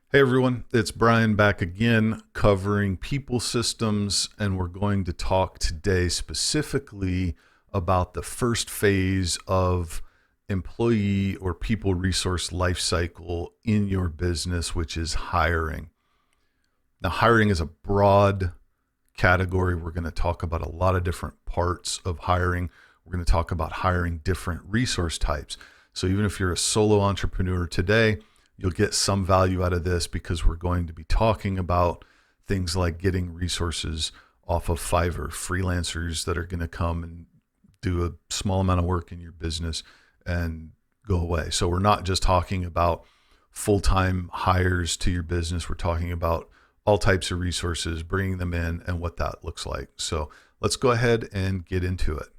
Hey everyone, it's Brian back again covering people systems, and we're going to talk today specifically about the first phase of employee or people resource lifecycle in your business, which is hiring. Now, hiring is a broad category. We're going to talk about a lot of different parts of hiring. We're going to talk about hiring different resource types. So even if you're a solo entrepreneur today, you'll get some value out of this because we're going to be talking about things like getting resources off of Fiverr, freelancers that are going to come and do a small amount of work in your business and go away. So we're not just talking about full-time hires to your business. We're talking about all types of resources, bringing them in and what that looks like. So let's go ahead and get into it.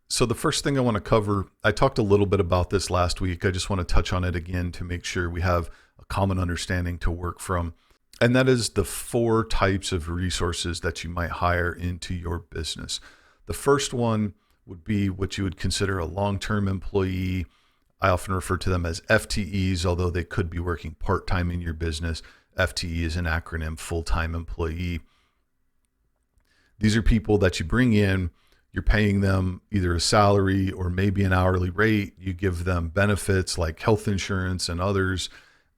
So the first thing I want to cover, I talked a little bit about this last week. I just want to touch on it again to make sure we have a common understanding to work from. And that is the four types of resources that you might hire into your business. The first one would be what you would consider a long-term employee. I often refer to them as FTEs, although they could be working part-time in your business. FTE is an acronym, full-time employee. These are people that you bring in. You're paying them either a salary or maybe an hourly rate. You give them benefits like health insurance and others,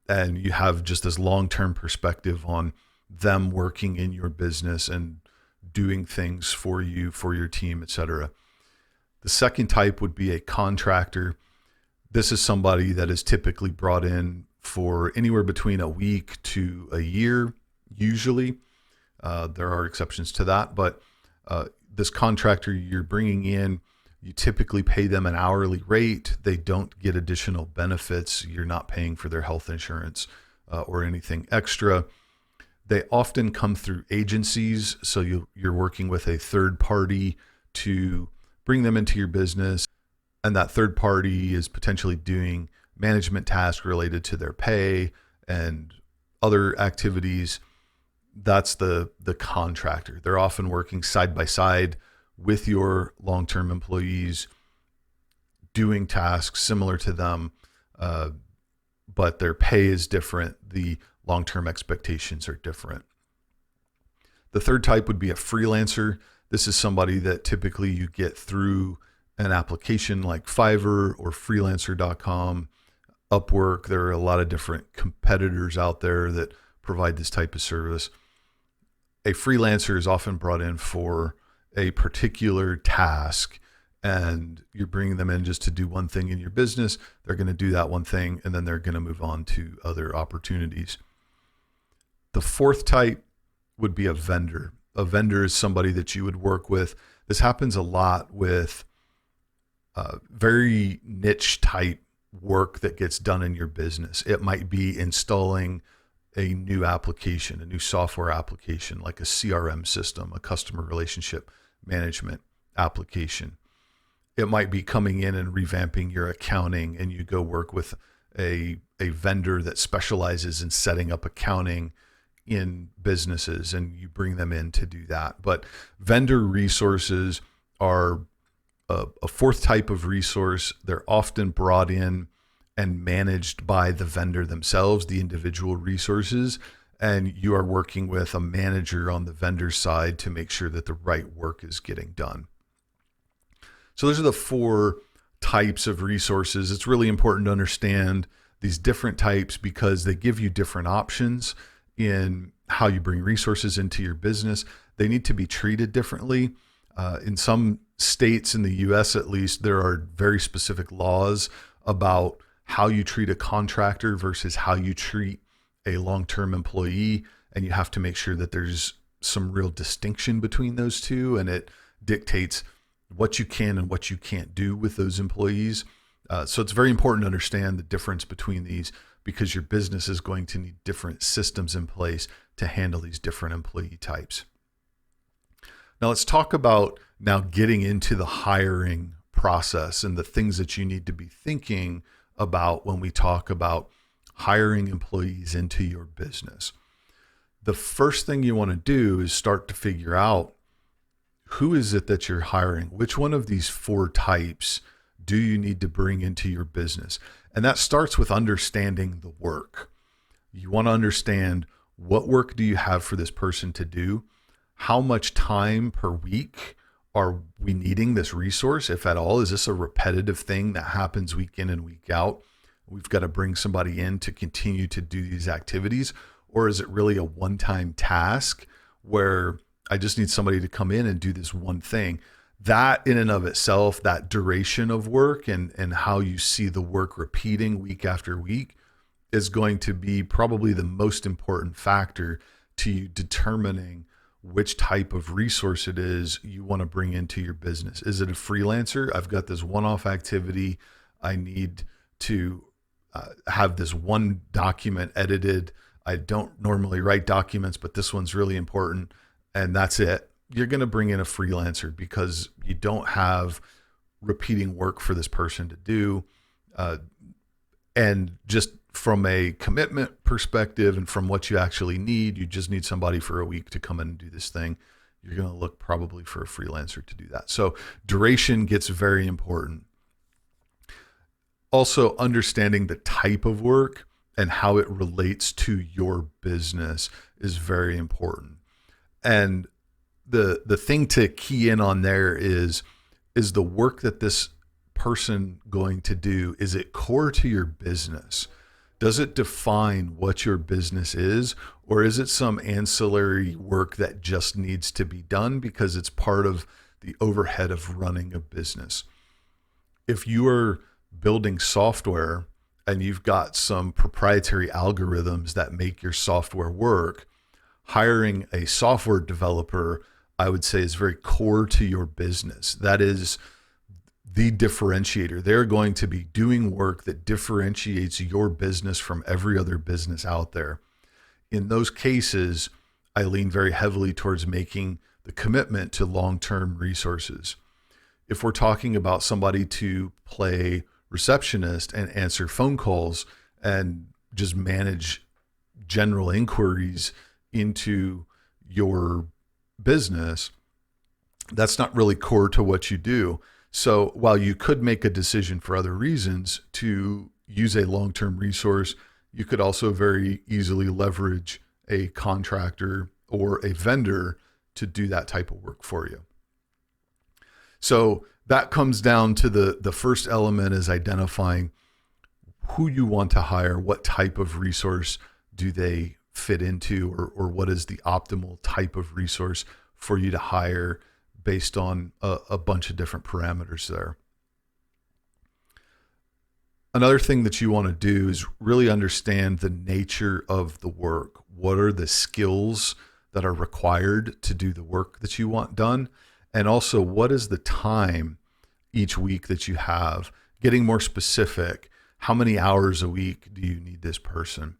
and you have just this long-term perspective on them working in your business and doing things for you, for your team, etc. The second type would be a contractor. This is somebody that is typically brought in for anywhere between a week to a year, usually. There are exceptions to that, but this contractor you're bringing in, you typically pay them an hourly rate. They don't get additional benefits. You're not paying for their health insurance or anything extra. They often come through agencies. So you're working with a third party to bring them into your business. And that third party is potentially doing management tasks related to their pay and other activities. That's the contractor. They're often working side by side with your long-term employees, doing tasks similar to them, but their pay is different. The long-term expectations are different. The third type would be a freelancer. This is somebody that typically you get through an application like Fiverr or freelancer.com, Upwork. There are a lot of different competitors out there that provide this type of service. A freelancer is often brought in for a particular task, and you're bringing them in just to do one thing in your business. They're going to do that one thing, and then they're going to move on to other opportunities. The fourth type would be a vendor. A vendor is somebody that you would work with. This happens a lot with very niche type work that gets done in your business. It might be installing a new application, a new software application like a CRM system, a customer relationship management application. It might be coming in and revamping your accounting, and you go work with a vendor that specializes in setting up accounting in businesses, and you bring them in to do that. But vendor resources are a fourth type of resource. They're often brought in and managed by the vendor themselves, the individual resources, and you are working with a manager on the vendor side to make sure that the right work is getting done. So those are the four types of resources. It's really important to understand these different types because they give you different options in how you bring resources into your business. They need to be treated differently. In some states in the US at least, there are very specific laws about how you treat a contractor versus how you treat a long-term employee. And you have to make sure that there's some real distinction between those two, and it dictates what you can and what you can't do with those employees. So it's very important to understand the difference between these because your business is going to need different systems in place to handle these different employee types. Now let's talk about now getting into the hiring process and the things that you need to be thinking about when we talk about hiring employees into your business. The first thing you want to do is start to figure out, who is it that you're hiring? Which one of these 4 types do you need to bring into your business? And that starts with understanding the work. You want to understand, what work do you have for this person to do? How much time per week are we needing this resource, if at all? Is this a repetitive thing that happens week in and week out? We've got to bring somebody in to continue to do these activities. Or is it really a one-time task where I just need somebody to come in and do this one thing? That in and of itself, that duration of work and how you see the work repeating week after week is going to be probably the most important factor to you determining which type of resource it is you want to bring into your business. Is it a freelancer? I've got this one-off activity. I need to have this one document edited. I don't normally write documents, but this one's really important, and that's it. You're going to bring in a freelancer because you don't have repeating work for this person to do. And just from a commitment perspective and from what you actually need, you just need somebody for a week to come in and do this thing. You're going to look probably for a freelancer to do that. So duration gets very important. Also, understanding the type of work and how it relates to your business is very important. And the thing to key in on there is the work that this person going to do, is it core to your business? Does it define what your business is, or is it some ancillary work that just needs to be done because it's part of the overhead of running a business? If you are building software and you've got some proprietary algorithms that make your software work, hiring a software developer, I would say, is very core to your business. That is the differentiator. They're going to be doing work that differentiates your business from every other business out there. In those cases, I lean very heavily towards making the commitment to long-term resources. If we're talking about somebody to play receptionist and answer phone calls and just manage general inquiries into your business, that's not really core to what you do. So while you could make a decision for other reasons to use a long-term resource, you could also very easily leverage a contractor or a vendor to do that type of work for you. So that comes down to the first element, is identifying who you want to hire, what type of resource do they fit into, or what is the optimal type of resource for you to hire based on a bunch of different parameters there. Another thing that you want to do is really understand the nature of the work. What are the skills that are required to do the work that you want done? And also, what is the time each week that you have? Getting more specific, how many hours a week do you need this person?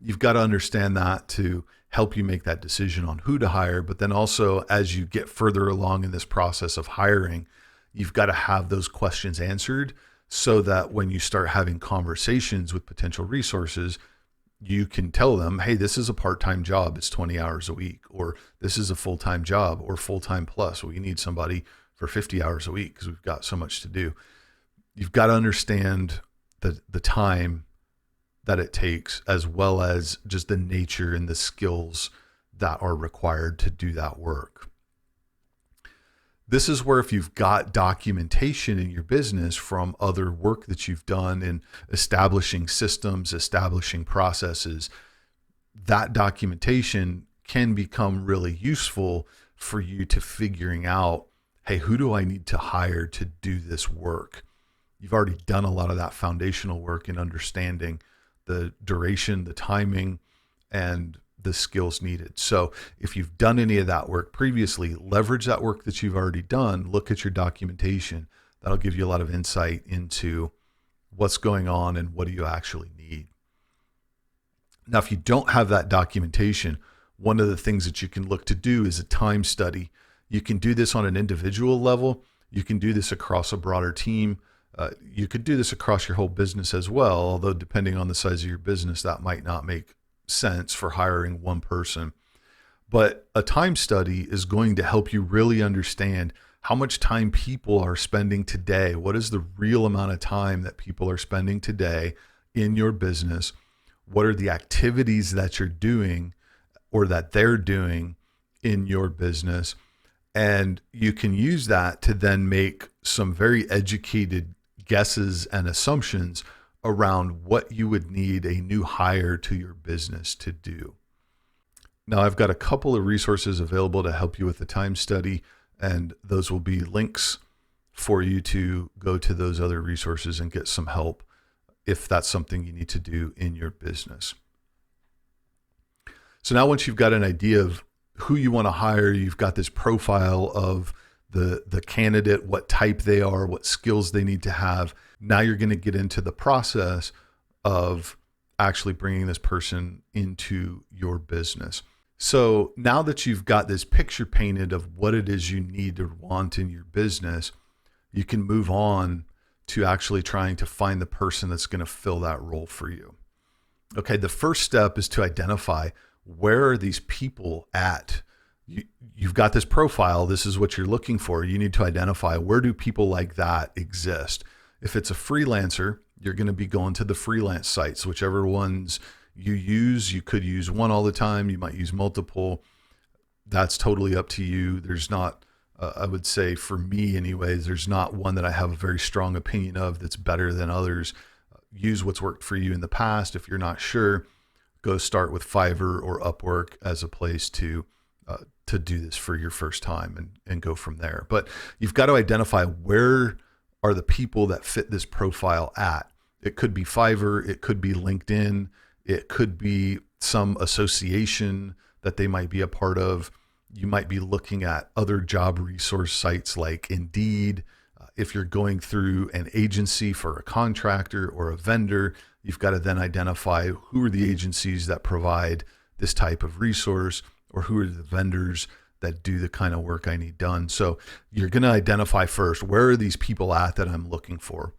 You've got to understand that to help you make that decision on who to hire. But then also, as you get further along in this process of hiring, you've got to have those questions answered so that when you start having conversations with potential resources, you can tell them, hey, this is a part-time job, it's 20 hours a week, or this is a full-time job or full-time plus. We need somebody for 50 hours a week because we've got so much to do. You've got to understand the time that it takes, as well as just the nature and the skills that are required to do that work. This is where, if you've got documentation in your business from other work that you've done in establishing systems, establishing processes, that documentation can become really useful for you to figuring out, hey, who do I need to hire to do this work? You've already done a lot of that foundational work in understanding the duration, the timing, and the skills needed. So if you've done any of that work previously, leverage that work that you've already done. Look at your documentation. That'll give you a lot of insight into what's going on and what do you actually need. Now, if you don't have that documentation, one of the things that you can look to do is a time study. You can do this on an individual level. You can do this across a broader team. You could do this across your whole business as well, although depending on the size of your business, that might not make sense for hiring one person. But a time study is going to help you really understand how much time people are spending today. What is the real amount of time that people are spending today in your business? What are the activities that you're doing or that they're doing in your business? And you can use that to then make some very educated guesses and assumptions around what you would need a new hire to your business to do. Now, I've got a couple of resources available to help you with the time study, and those will be links for you to go to those other resources and get some help if that's something you need to do in your business. So now once you've got an idea of who you want to hire, you've got this profile of the candidate, what type they are, what skills they need to have. Now you're going to get into the process of actually bringing this person into your business. So now that you've got this picture painted of what it is you need or want in your business, you can move on to actually trying to find the person that's going to fill that role for you. Okay, the first step is to identify, where are these people at? You've got this profile. This is what you're looking for. You need to identify, where do people like that exist? If it's a freelancer, you're going to be going to the freelance sites, whichever ones you use. You could use one all the time. You might use multiple. That's totally up to you. There's not, I would say for me anyways, there's not one that I have a very strong opinion of that's better than others. Use what's worked for you in the past. If you're not sure, go start with Fiverr or Upwork as a place to do this for your first time and go from there. But you've got to identify, where are the people that fit this profile at. It could be Fiverr, it could be LinkedIn, it could be some association that they might be a part of. You might be looking at other job resource sites like Indeed. If you're going through an agency for a contractor or a vendor, you've got to then identify, who are the agencies that provide this type of resource, or who are the vendors that do the kind of work I need done. So you're going to identify first, where are these people at that I'm looking for?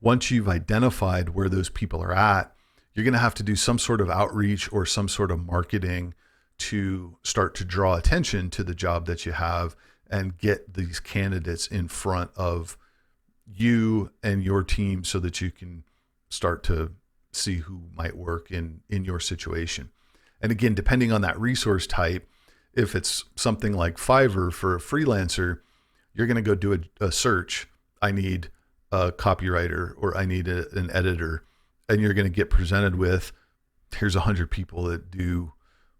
Once you've identified where those people are at, you're going to have to do some sort of outreach or some sort of marketing to start to draw attention to the job that you have and get these candidates in front of you and your team so that you can start to see who might work in your situation. And again, depending on that resource type, if it's something like Fiverr for a freelancer, you're going to go do a search. I need a copywriter, or I need an editor. And you're going to get presented with, here's 100 people that do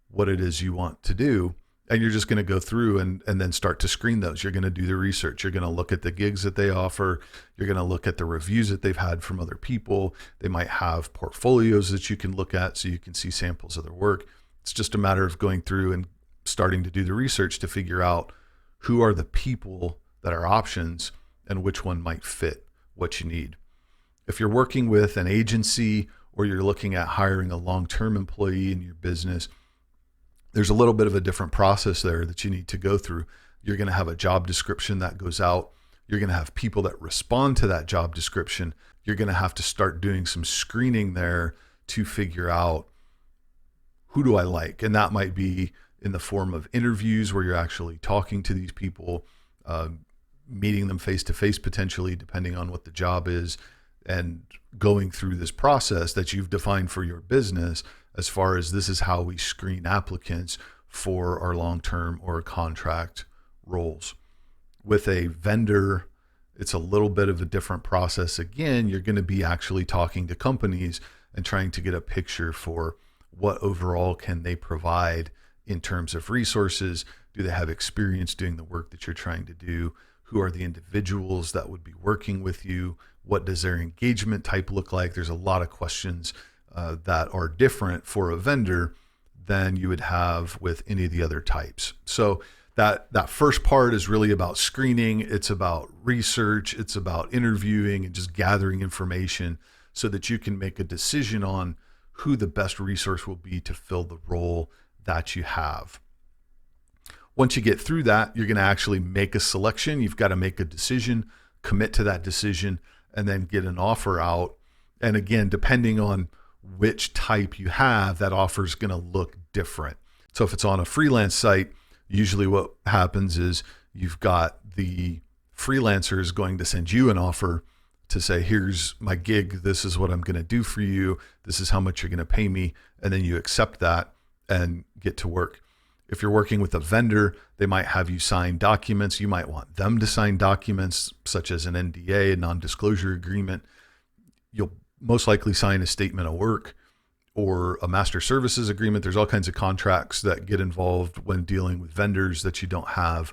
what it is you want to do. And you're just going to go through and then start to screen those. You're going to do the research. You're going to look at the gigs that they offer. You're going to look at the reviews that they've had from other people. They might have portfolios that you can look at so you can see samples of their work. It's just a matter of going through and starting to do the research to figure out who are the people that are options and which one might fit what you need. If you're working with an agency, or you're looking at hiring a long-term employee in your business, there's a little bit of a different process there that you need to go through. You're going to have a job description that goes out. You're going to have people that respond to that job description. You're going to have to start doing some screening there to figure out, who do I like? And that might be in the form of interviews where you're actually talking to these people, meeting them face to face potentially, depending on what the job is, and going through this process that you've defined for your business as far as, this is how we screen applicants for our long-term or contract roles. With a vendor, it's a little bit of a different process. Again, you're going to be actually talking to companies and trying to get a picture for what overall can they provide in terms of resources. Do they have experience doing the work that you're trying to do? Who are the individuals that would be working with you? What does their engagement type look like? There's a lot of questions that are different for a vendor than you would have with any of the other types. So that first part is really about screening. It's about research. It's about interviewing and just gathering information so that you can make a decision on who the best resource will be to fill the role that you have. Once you get through that, you're going to actually make a selection. You've got to make a decision, commit to that decision, and then get an offer out. And again, depending on which type you have, that offer is going to look different. So if it's on a freelance site, usually what happens is you've got the freelancers going to send you an offer to say, here's my gig. This is what I'm going to do for you. This is how much you're going to pay me. And then you accept that and get to work. If you're working with a vendor, they might have you sign documents. You might want them to sign documents such as an NDA, a non-disclosure agreement. You'll most likely sign a statement of work or a master services agreement. There's all kinds of contracts that get involved when dealing with vendors that you don't have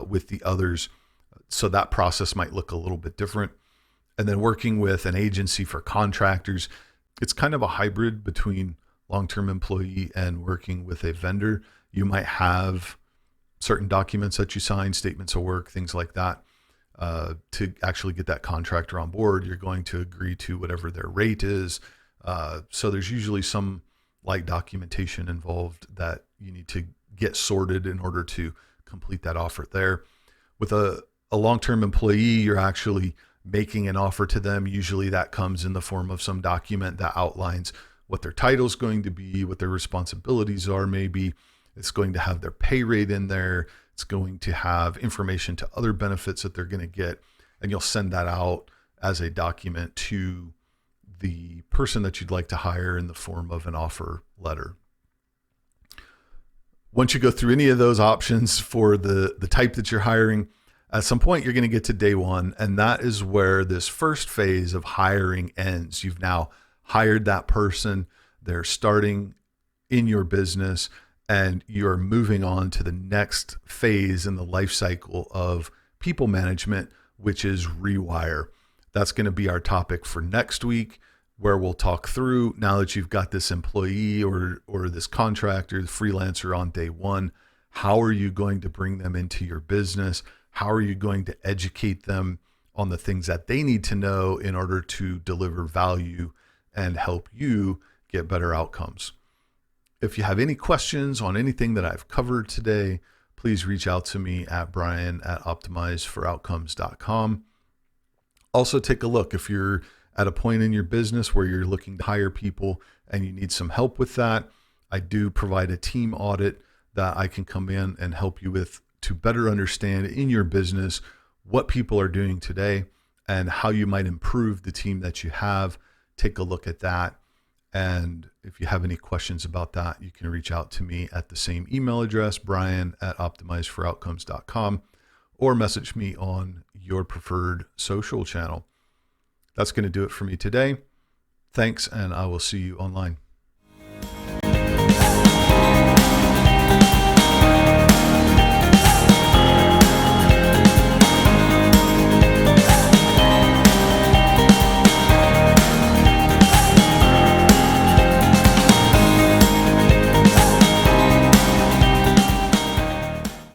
with the others. So that process might look a little bit different. And then working with an agency for contractors, it's kind of a hybrid between long-term employee and working with a vendor. You might have certain documents that you sign, statements of work, things like that. To actually get that contractor on board, you're going to agree to whatever their rate is. So there's usually some light documentation involved that you need to get sorted in order to complete that offer there. With a long-term employee, you're actually making an offer to them. Usually that comes in the form of some document that outlines what their title is going to be, what their responsibilities are. Maybe it's going to have their pay rate in there. It's going to have information to other benefits that they're going to get. And you'll send that out as a document to the person that you'd like to hire in the form of an offer letter. Once you go through any of those options for the type that you're hiring, at some point you're going to get to day one, and that is where this first phase of hiring ends. You've now hired that person, they're starting in your business, and you're moving on to the next phase in the life cycle of people management, which is rewire. That's going to be our topic for next week, where we'll talk through, now that you've got this employee or this contractor, the freelancer on day one, how are you going to bring them into your business? How are you going to educate them on the things that they need to know in order to deliver value and help you get better outcomes? If you have any questions on anything that I've covered today, please reach out to me at brian@optimizeforoutcomes.com. Also, take a look if you're at a point in your business where you're looking to hire people and you need some help with that. I do provide a team audit that I can come in and help you with to better understand in your business what people are doing today and how you might improve the team that you have. Take a look at that. And if you have any questions about that, you can reach out to me at the same email address, brian@optimizeforoutcomes.com, or message me on your preferred social channel. That's going to do it for me today. Thanks, and I will see you online.